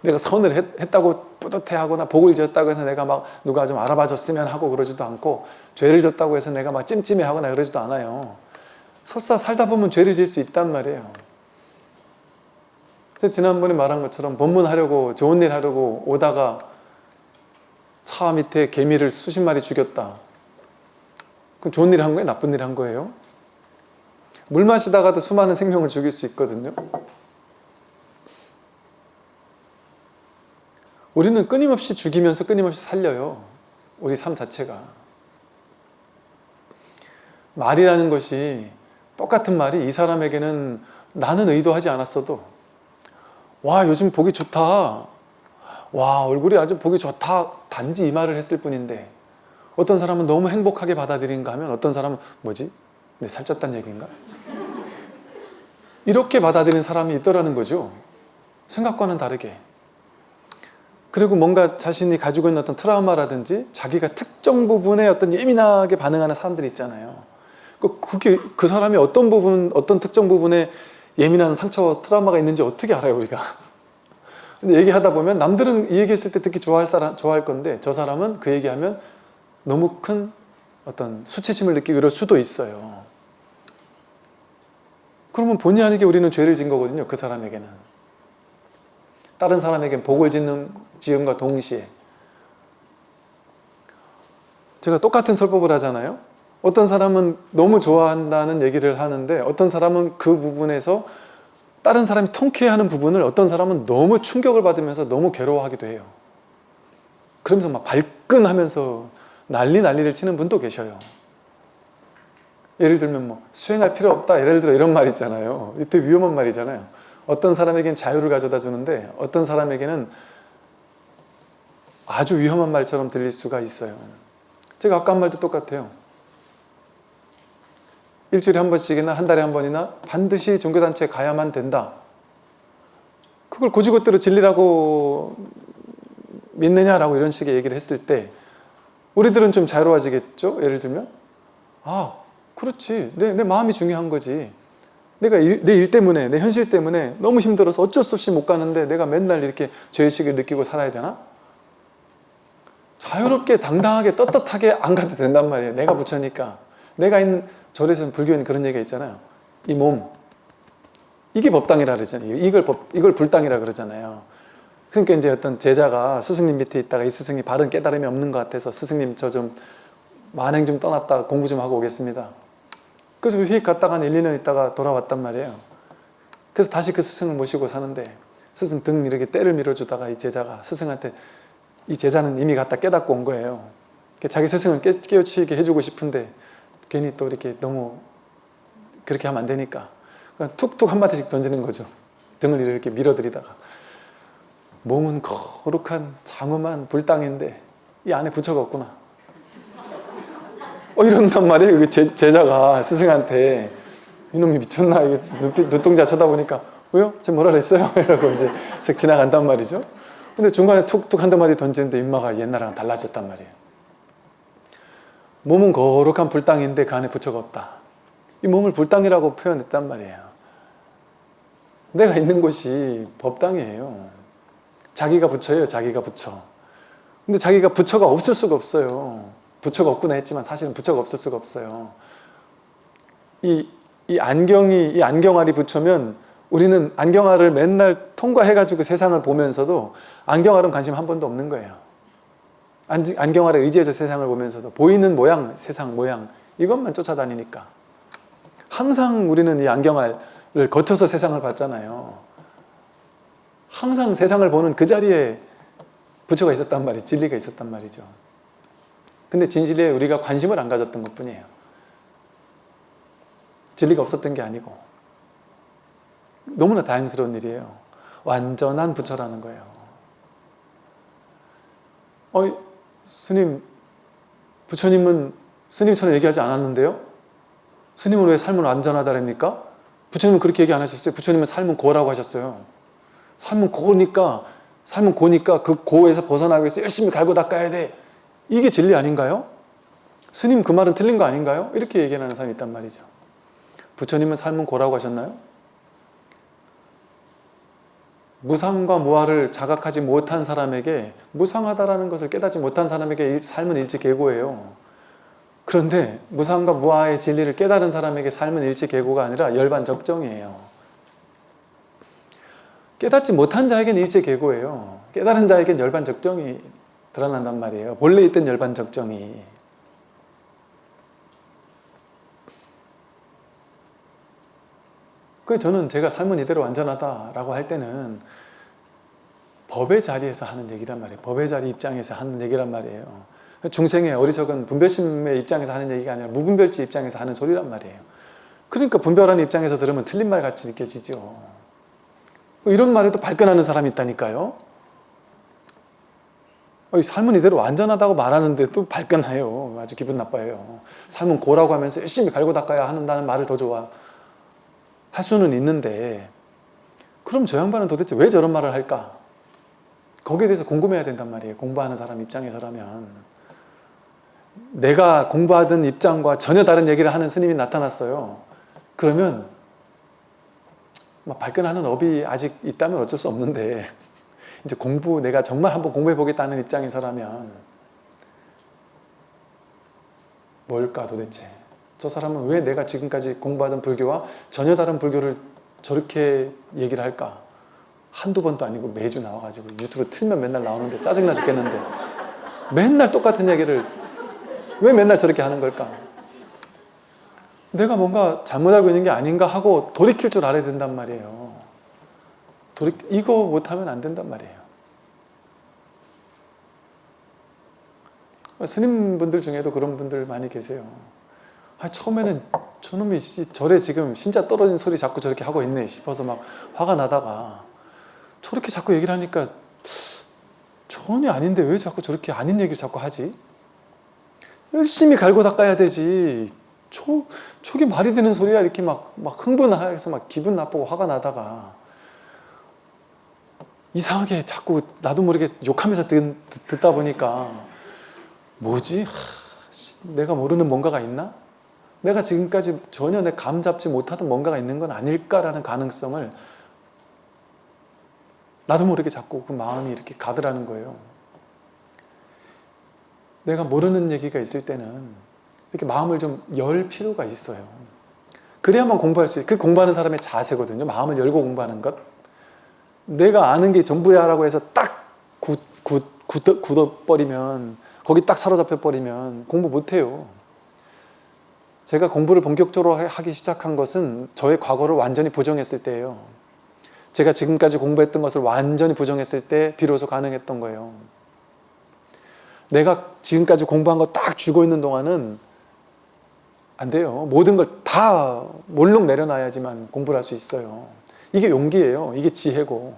내가 선을 했다고 뿌듯해하거나 복을 지었다고 해서 내가 막 누가 좀 알아봐 줬으면 하고 그러지도 않고, 죄를 졌다고 해서 내가 막 찜찜해하거나 그러지도 않아요. 설사 살다 보면 죄를 지을 수 있단 말이에요. 그래서 지난번에 말한 것처럼 법문하려고 좋은 일 하려고 오다가 차 밑에 개미를 수십 마리 죽였다. 그럼 좋은 일 한 거예요? 나쁜 일 한 거예요? 물 마시다가도 수많은 생명을 죽일 수 있거든요. 우리는 끊임없이 죽이면서 끊임없이 살려요. 우리 삶 자체가. 말이라는 것이, 똑같은 말이 이 사람에게는 나는 의도하지 않았어도, 와 요즘 보기 좋다, 와 얼굴이 아주 보기 좋다, 단지 이 말을 했을 뿐인데, 어떤 사람은 너무 행복하게 받아들인가 하면 어떤 사람은 뭐지? 내 살쪘단 얘기인가? 이렇게 받아들이는 사람이 있더라는 거죠. 생각과는 다르게. 그리고 뭔가 자신이 가지고 있는 어떤 트라우마라든지 자기가 특정 부분에 어떤 예민하게 반응하는 사람들이 있잖아요. 그게 그 사람이 어떤 부분, 어떤 특정 부분에 예민한 상처와 트라우마가 있는지 어떻게 알아요, 우리가? 근데 얘기하다 보면 남들은 이 얘기했을 때 듣기 좋아할 건데 저 사람은 그 얘기하면 너무 큰 어떤 수치심을 느끼고 이럴 수도 있어요. 그러면 본의 아니게 우리는 죄를 진 거거든요, 그 사람에게는. 다른 사람에겐 복을 지음과 동시에. 제가 똑같은 설법을 하잖아요. 어떤 사람은 너무 좋아한다는 얘기를 하는데 어떤 사람은 그 부분에서 다른 사람이 통쾌해하는 부분을 어떤 사람은 너무 충격을 받으면서 너무 괴로워하기도 해요. 그러면서 막 발끈하면서 난리를 치는 분도 계셔요. 예를 들면 뭐 수행할 필요 없다, 예를 들어 이런 말 있잖아요. 되게 위험한 말이잖아요. 어떤 사람에겐 자유를 가져다 주는데 어떤 사람에게는 아주 위험한 말처럼 들릴 수가 있어요. 제가 아까 한 말도 똑같아요. 일주일에 한 번씩이나 한 달에 한 번이나 반드시 종교단체에 가야만 된다. 그걸 곧이곧대로 진리라고 믿느냐라고 이런 식의 얘기를 했을 때 우리들은 좀 자유로워지겠죠? 예를 들면 아, 그렇지. 내 마음이 중요한 거지. 내가 내 일 때문에, 내 현실 때문에 너무 힘들어서 어쩔 수 없이 못 가는데 내가 맨날 이렇게 죄의식을 느끼고 살아야 되나? 자유롭게 당당하게 떳떳하게 안 가도 된단 말이에요. 내가 부처니까. 내가 있는 절에서는 불교에는 그런 얘기가 있잖아요. 이 몸, 이게 법당이라 그러잖아요. 이걸 불당이라 그러잖아요. 그러니까 이제 어떤 제자가 스승님 밑에 있다가 이 스승이 바른 깨달음이 없는 것 같아서 스승님 저 좀 만행 좀 떠났다 공부 좀 하고 오겠습니다. 그래서 휙 갔다가 한 1, 2년 있다가 돌아왔단 말이에요. 그래서 다시 그 스승을 모시고 사는데 스승 등 이렇게 때를 밀어주다가 이 제자가 스승한테 이 제자는 이미 갔다 깨닫고 온 거예요. 자기 스승을 깨우치게 해주고 싶은데 괜히 또 이렇게 너무 그렇게 하면 안 되니까 툭툭 한마디씩 던지는 거죠. 등을 이렇게 밀어들이다가 몸은 거룩한 장엄한 불당인데 이 안에 부처가 없구나. 이런단 말이에요. 제자가 스승한테 이놈이 미쳤나? 이게 눈동자 쳐다보니까 왜요? 제가 뭐라 그랬어요? 이러고 이제 슥 지나간단 말이죠. 근데 중간에 툭툭 한두 마디 던지는데 인마가 옛날랑 달라졌단 말이에요. 몸은 거룩한 불당인데 그 안에 부처가 없다. 이 몸을 불당이라고 표현했단 말이에요. 내가 있는 곳이 법당이에요. 자기가 부처예요. 자기가 부처. 근데 자기가 부처가 없을 수가 없어요. 부처가 없구나 했지만 사실은 부처가 없을 수가 없어요. 이 안경알이 부처면 우리는 안경알을 맨날 통과해가지고 세상을 보면서도 안경알은 관심 한 번도 없는 거예요. 안경알에 의지해서 세상을 보면서도 보이는 모양, 세상 모양 이것만 쫓아다니니까 항상 우리는 이 안경알을 거쳐서 세상을 봤잖아요. 항상 세상을 보는 그 자리에 부처가 있었단 말이죠. 진리가 있었단 말이죠. 근데 진실에 우리가 관심을 안 가졌던 것뿐이에요. 진리가 없었던 게 아니고 너무나 다행스러운 일이에요. 완전한 부처라는 거예요. 스님, 부처님은 스님처럼 얘기하지 않았는데요? 스님은 왜 삶은 완전하다랍니까? 부처님은 그렇게 얘기 안 하셨어요. 부처님은 삶은 고라고 하셨어요. 삶은 고니까 그 고에서 벗어나기 위해서 열심히 갈고 닦아야 돼. 이게 진리 아닌가요? 스님 그 말은 틀린 거 아닌가요? 이렇게 얘기하는 사람이 있단 말이죠. 부처님은 삶은 고라고 하셨나요? 무상과 무아를 자각하지 못한 사람에게 무상하다라는 것을 깨닫지 못한 사람에게 삶은 일치계고예요. 그런데 무상과 무아의 진리를 깨달은 사람에게 삶은 일치계고가 아니라 열반적정이에요. 깨닫지 못한 자에게는 일체계고예요. 깨달은 자에게는 열반적정이 드러난단 말이에요. 본래 있던 열반적정이. 그래서 저는 제가 삶은 이대로 완전하다라고 할 때는 법의 자리에서 하는 얘기란 말이에요. 법의 자리 입장에서 하는 얘기란 말이에요. 중생의 어리석은 분별심의 입장에서 하는 얘기가 아니라 무분별지 입장에서 하는 소리란 말이에요. 그러니까 분별하는 입장에서 들으면 틀린 말 같이 느껴지죠. 이런 말에도 발끈하는 사람이 있다니까요. 삶은 이대로 완전하다고 말하는데 또 발끈해요. 아주 기분 나빠요. 삶은 고라고 하면서 열심히 갈고 닦아야 한다는 말을 더 좋아 할 수는 있는데 그럼 저 양반은 도대체 왜 저런 말을 할까? 거기에 대해서 궁금해야 된단 말이에요. 공부하는 사람 입장에서라면. 내가 공부하던 입장과 전혀 다른 얘기를 하는 스님이 나타났어요. 그러면 막 발끈하는 업이 아직 있다면 어쩔 수 없는데, 이제 내가 정말 한번 공부해 보겠다는 입장에서라면 뭘까 도대체? 저 사람은 왜 내가 지금까지 공부하던 불교와 전혀 다른 불교를 저렇게 얘기를 할까? 한두 번도 아니고 매주 나와가지고 유튜브 틀면 맨날 나오는데 짜증나 죽겠는데 맨날 똑같은 얘기를 왜 맨날 저렇게 하는 걸까? 내가 뭔가 잘못 알고 있는 게 아닌가 하고 돌이킬 줄 알아야 된단 말이에요. 이거 못하면 안 된단 말이에요. 스님분들 중에도 그런 분들 많이 계세요. 처음에는 저놈이 절에 지금 신자 떨어진 소리 자꾸 저렇게 하고 있네 싶어서 막 화가 나다가 저렇게 자꾸 얘기를 하니까 전혀 아닌데 왜 자꾸 저렇게 아닌 얘기를 자꾸 하지? 열심히 갈고 닦아야 되지. 저게 말이 되는 소리야. 이렇게 막 흥분해서 막 기분 나쁘고 화가 나다가 이상하게 자꾸 나도 모르게 욕하면서 듣다 보니까 뭐지? 내가 모르는 뭔가가 있나? 내가 지금까지 전혀 내 감 잡지 못하던 뭔가가 있는 건 아닐까라는 가능성을 나도 모르게 자꾸 그 마음이 이렇게 가더라는 거예요. 내가 모르는 얘기가 있을 때는 이렇게 마음을 좀 열 필요가 있어요. 그래야만 공부할 수 있어요. 그 공부하는 사람의 자세거든요. 마음을 열고 공부하는 것. 내가 아는 게 전부야 라고 해서 딱 굳어버리면, 거기 딱 사로잡혀버리면 공부 못해요. 제가 공부를 본격적으로 하기 시작한 것은 저의 과거를 완전히 부정했을 때예요. 제가 지금까지 공부했던 것을 완전히 부정했을 때 비로소 가능했던 거예요. 내가 지금까지 공부한 거 딱 쥐고 있는 동안은 안 돼요. 모든 걸 다 몰록 내려놔야지만 공부를 할 수 있어요. 이게 용기예요. 이게 지혜고.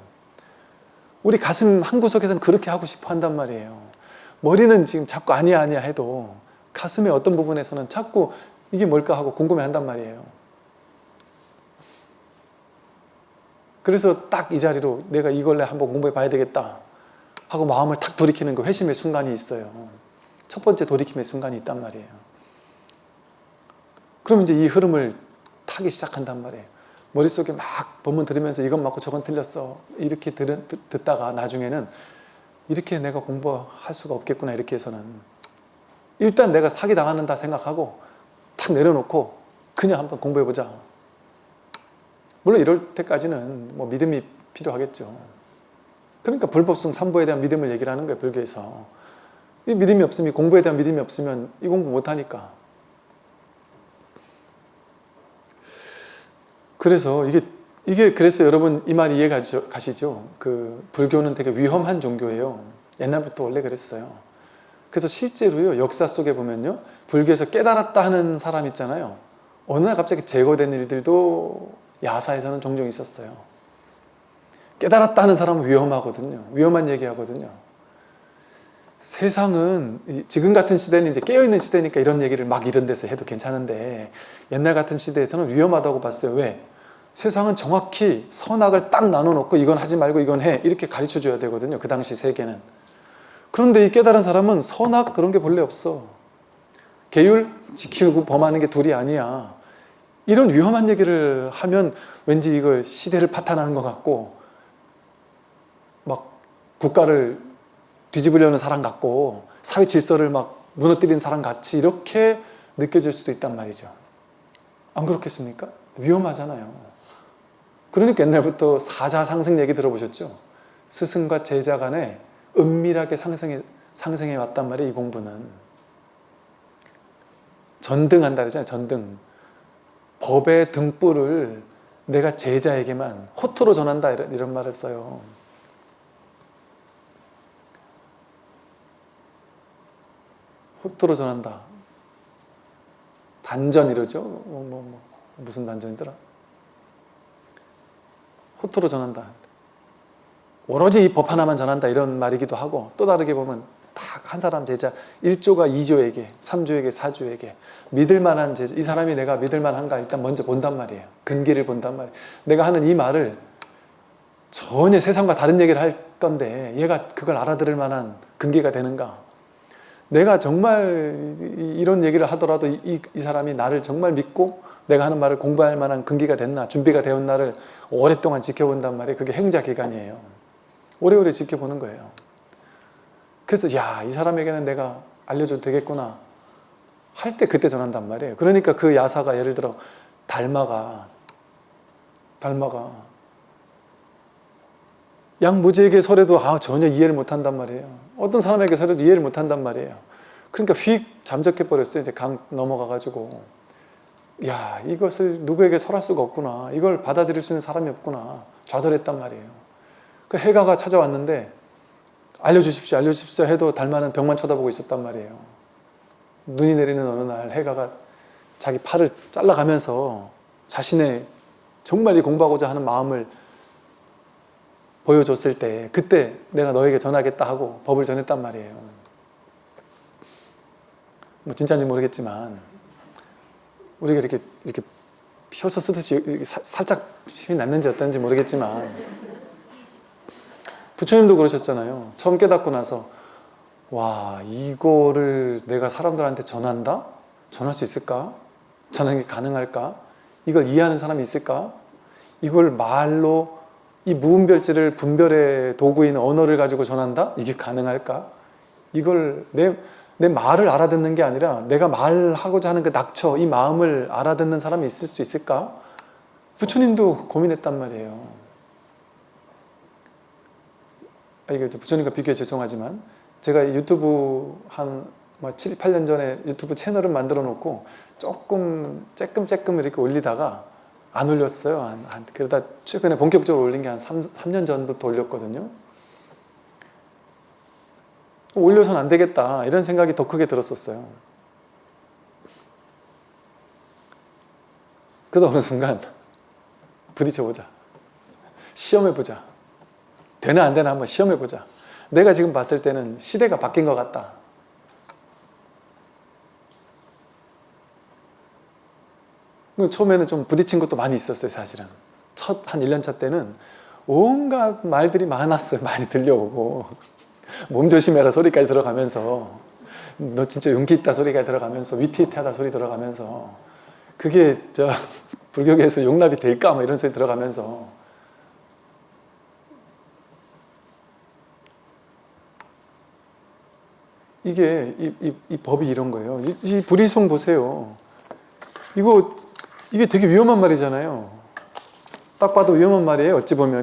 우리 가슴 한구석에서는 그렇게 하고 싶어 한단 말이에요. 머리는 지금 자꾸 아니야 해도 가슴의 어떤 부분에서는 자꾸 이게 뭘까 하고 궁금해 한단 말이에요. 그래서 딱 이 자리로 내가 이걸 한번 공부해 봐야 되겠다 하고 마음을 탁 돌이키는 그 회심의 순간이 있어요. 첫 번째 돌이킴의 순간이 있단 말이에요. 그럼 이제 이 흐름을 타기 시작한단 말이에요. 머릿속에 막 법문 들으면서 이건 맞고 저건 틀렸어 이렇게 듣다가 나중에는 이렇게 내가 공부할 수가 없겠구나 이렇게 해서는 일단 내가 사기당한다 생각하고 탁 내려놓고 그냥 한번 공부해보자. 물론 이럴 때까지는 뭐 믿음이 필요하겠죠. 그러니까 불법성 3보에 대한 믿음을 얘기를 하는 거예요, 불교에서. 이 믿음이 없으면, 공부에 대한 믿음이 없으면 이 공부 못하니까. 그래서 그래서 여러분 이 말 이해 가시죠? 그 불교는 되게 위험한 종교예요. 옛날부터 원래 그랬어요. 그래서 실제로요, 역사 속에 보면요, 불교에서 깨달았다 하는 사람 있잖아요. 어느 날 갑자기 제거된 일들도 야사에서는 종종 있었어요. 깨달았다 하는 사람은 위험하거든요. 위험한 얘기하거든요. 세상은 지금 같은 시대는 이제 깨어있는 시대니까 이런 얘기를 막 이런 데서 해도 괜찮은데 옛날 같은 시대에서는 위험하다고 봤어요. 왜? 세상은 정확히 선악을 딱 나눠놓고 이건 하지 말고 이건 해 이렇게 가르쳐줘야 되거든요. 그 당시 세계는. 그런데 이 깨달은 사람은 선악 그런 게 본래 없어. 계율 지키고 범하는 게 둘이 아니야. 이런 위험한 얘기를 하면 왠지 이걸 시대를 파탄하는 것 같고 막 국가를 뒤집으려는 사람 같고 사회 질서를 막 무너뜨리는 사람 같이 이렇게 느껴질 수도 있단 말이죠. 안 그렇겠습니까? 위험하잖아요. 그러니까 옛날부터 사자상승 얘기 들어보셨죠? 스승과 제자 간에 은밀하게 상승해 왔단 말이에요. 이 공부는 전등한다 그러잖아요. 전등. 법의 등불을 내가 제자에게만 호토로 전한다 이런 말을 써요. 호토로 전한다. 단전 이러죠. 무슨 단전이더라. 호토로 전한다. 오로지 이 법 하나만 전한다 이런 말이기도 하고 또 다르게 보면 딱 한 사람 제자 1조가 2조에게 3조에게 4조에게 믿을 만한 제자, 이 사람이 내가 믿을 만한가 일단 먼저 본단 말이에요. 근기를 본단 말이에요. 내가 하는 이 말을 전혀 세상과 다른 얘기를 할 건데 얘가 그걸 알아들을 만한 근기가 되는가? 내가 정말 이런 얘기를 하더라도 이 사람이 나를 정말 믿고 내가 하는 말을 공부할 만한 근기가 됐나, 준비가 되었나를 오랫동안 지켜본단 말이에요. 그게 행자 기간이에요. 오래오래 지켜보는 거예요. 그래서 야, 이 사람에게는 내가 알려줘도 되겠구나 할 때 그때 전한단 말이에요. 그러니까 그 야사가 예를 들어 달마가 양무지에게 설해도 전혀 이해를 못한단 말이에요. 어떤 사람에게 설해도 이해를 못한단 말이에요. 그러니까 휙 잠적해버렸어요. 이제 강 넘어가가지고 야, 이것을 누구에게 설할 수가 없구나, 이걸 받아들일 수 있는 사람이 없구나 좌절했단 말이에요. 그 해가가 찾아왔는데 알려주십시오 알려주십시오 해도 달마는 벽만 쳐다보고 있었단 말이에요. 눈이 내리는 어느 날 해가가 자기 팔을 잘라가면서 자신의 정말 이 공부하고자 하는 마음을 보여줬을 때 그때 내가 너에게 전하겠다 하고 법을 전했단 말이에요. 뭐 진짜인지 모르겠지만 우리가 이렇게 펴서 쓰듯이 살짝 힘이 났는지 어떤지 모르겠지만 부처님도 그러셨잖아요. 처음 깨닫고 나서 와, 이거를 내가 사람들한테 전한다? 전할 수 있을까? 전하는 게 가능할까? 이걸 이해하는 사람이 있을까? 이걸 말로 이 무분별지를 분별의 도구인 언어를 가지고 전한다? 이게 가능할까? 이걸 내 말을 알아듣는 게 아니라 내가 말하고자 하는 그 낙처, 이 마음을 알아듣는 사람이 있을 수 있을까? 부처님도 고민했단 말이에요. 이게 부처님과 비교해 죄송하지만 제가 유튜브 한 7, 8년 전에 유튜브 채널을 만들어 놓고 조금 쬐끔 이렇게 올리다가 안 올렸어요. 그러다 최근에 본격적으로 올린 게 한 3년 전부터 올렸거든요. 올려서는 안 되겠다 이런 생각이 더 크게 들었었어요. 그러다 어느 순간 부딪혀보자, 시험해보자, 되나 안 되나 한번 시험해보자. 내가 지금 봤을 때는 시대가 바뀐 것 같다. 처음에는 좀 부딪힌 것도 많이 있었어요. 사실은 첫 한 1년차 때는 온갖 말들이 많았어요. 많이 들려오고 몸 조심해라 소리까지 들어가면서 너 진짜 용기 있다 소리까지 들어가면서 위태위태하다 소리 들어가면서 그게 불교계에서 용납이 될까 뭐 이런 소리 들어가면서 이게 이 법이 이런 거예요. 이 불이송 보세요. 이게 되게 위험한 말이잖아요. 딱 봐도 위험한 말이에요. 어찌 보면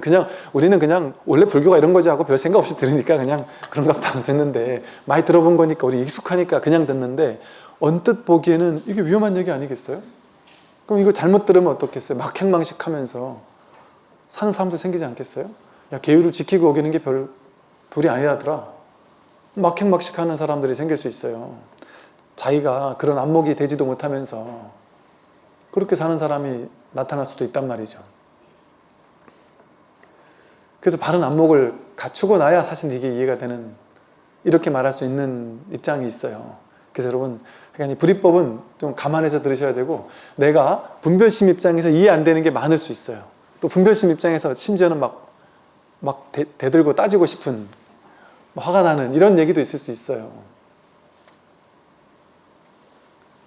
우리는 그냥 원래 불교가 이런 거지 하고 별 생각 없이 들으니까 그냥 그런가 보다 듣는데, 많이 들어본 거니까 우리 익숙하니까 그냥 듣는데 언뜻 보기에는 이게 위험한 얘기 아니겠어요? 그럼 이거 잘못 들으면 어떻겠어요? 막행망식하면서 사는 사람도 생기지 않겠어요? 야, 계율을 지키고 어기는 게 별 둘이 아니라더라. 막행막식하는 사람들이 생길 수 있어요. 자기가 그런 안목이 되지도 못하면서 그렇게 사는 사람이 나타날 수도 있단 말이죠. 그래서 바른 안목을 갖추고 나야 사실 이게 이해가 되는, 이렇게 말할 수 있는 입장이 있어요. 그래서 여러분, 그러니까 이 불이법은 좀 감안해서 들으셔야 되고, 내가 분별심 입장에서 이해 안 되는 게 많을 수 있어요. 또 분별심 입장에서 심지어는 막 대들고 따지고 싶은, 화가 나는 이런 얘기도 있을 수 있어요.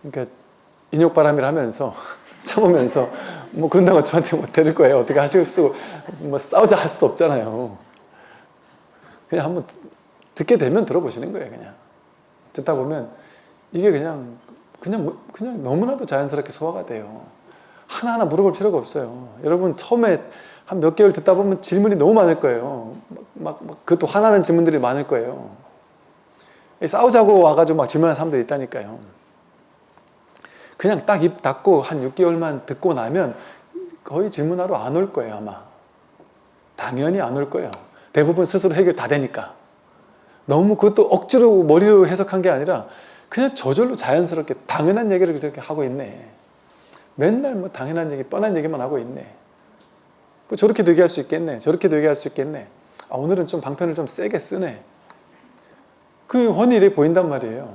그러니까 인욕바람이라 하면서 참으면서 뭐 그런다고 저한테 뭐 대들 거예요. 어떻게 하실 수, 뭐 싸우자 할 수도 없잖아요. 그냥 한번 듣게 되면 들어보시는 거예요. 그냥 듣다 보면 이게 그냥 너무나도 자연스럽게 소화가 돼요. 하나하나 물어볼 필요가 없어요. 여러분 처음에 한 몇 개월 듣다 보면 질문이 너무 많을 거예요. 그것도 화나는 질문들이 많을 거예요. 싸우자고 와가지고 막 질문하는 사람들이 있다니까요. 그냥 딱 입 닫고 한 6개월만 듣고 나면 거의 질문하러 안 올 거예요. 아마 당연히 안 올 거예요. 대부분 스스로 해결 다 되니까. 너무 그것도 억지로 머리로 해석한 게 아니라 그냥 저절로 자연스럽게 당연한 얘기를 그렇게 하고 있네. 맨날 뭐 당연한 얘기, 뻔한 얘기만 하고 있네. 저렇게도 얘기할 수 있겠네. 저렇게도 얘기할 수 있겠네. 오늘은 좀 방편을 좀 세게 쓰네. 그 훤히 이렇게 보인단 말이에요.